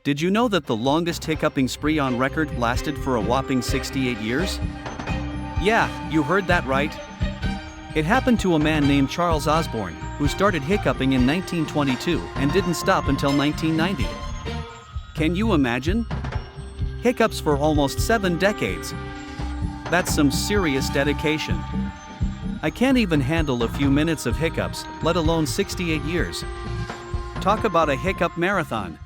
Did you know that the longest hiccuping spree on record lasted for a whopping 68 years? Yeah, you heard that right. It happened to a man named Charles Osborne, who started hiccuping in 1922 and didn't stop until 1990. Can you imagine? Hiccups for almost 7 decades. That's some serious dedication. I can't even handle a few minutes of hiccups, let alone 68 years. Talk about a hiccup marathon.